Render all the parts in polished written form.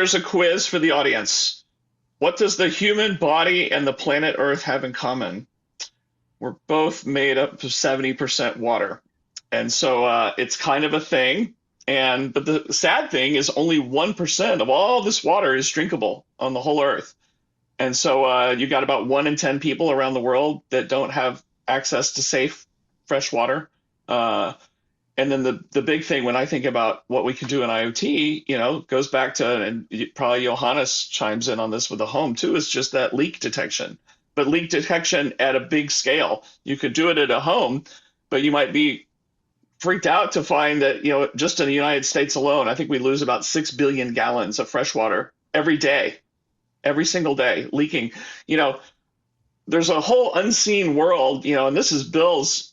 Here's a quiz for the audience. What does the human body and the planet Earth have in common? We're both made up of 70% water. And so it's kind of a thing. But the sad thing is only 1% of all this water is drinkable on the whole Earth. And so you got about 1 in 10 people around the world that don't have access to safe, fresh water. And then the big thing when I think about what we can do in IoT, goes back to, and probably Johannes chimes in on this with the home too, is just that leak detection. But leak detection at a big scale. You could do it at a home, but you might be freaked out to find that, just in the United States alone, I think we lose about 6 billion gallons of fresh water every day, every single day leaking. There's a whole unseen world, and this is Bill's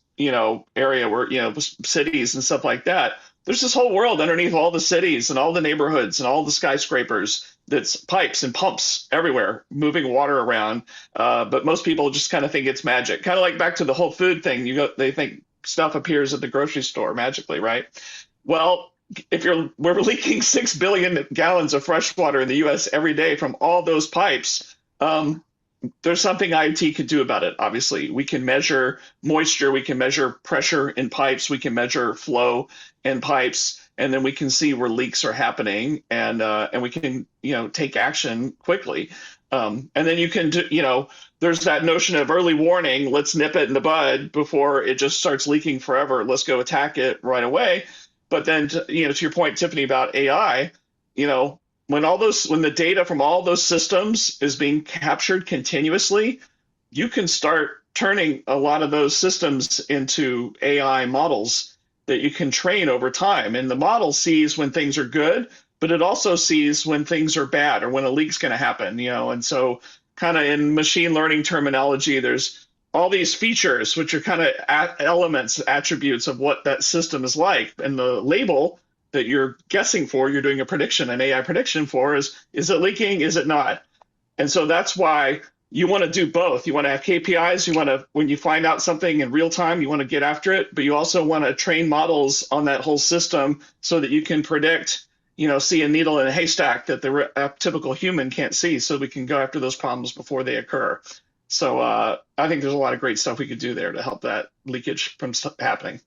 area where, cities and stuff like that. There's this whole world underneath all the cities and all the neighborhoods and all the skyscrapers that's pipes and pumps everywhere moving water around. But most people just kind of think it's magic. Kind of like back to the whole food thing. They think stuff appears at the grocery store magically, right? Well, we're leaking 6 billion gallons of fresh water in the US every day from all those pipes. There's something IoT could do about it. Obviously, we can measure moisture, we can measure pressure in pipes, we can measure flow in pipes, and then we can see where leaks are happening, and we can take action quickly. And then you can do, there's that notion of early warning. Let's nip it in the bud before it just starts leaking forever. Let's go attack it right away. But then, to your point, Tiffany, about AI, when the data from all those systems is being captured continuously, you can start turning a lot of those systems into AI models that you can train over time. And the model sees when things are good, but it also sees when things are bad or when a leak's going to happen, And so kind of in machine learning terminology, there's all these features, which are kind of elements, attributes of what that system is like. And the label that you're guessing for, you're doing an AI prediction for, is it leaking? Is it not? And so that's why you want to do both. You want to have KPIs. When you find out something in real time, you want to get after it, but you also want to train models on that whole system so that you can predict, see a needle in a haystack that the typical human can't see, so we can go after those problems before they occur. So I think there's a lot of great stuff we could do there to help that leakage from happening.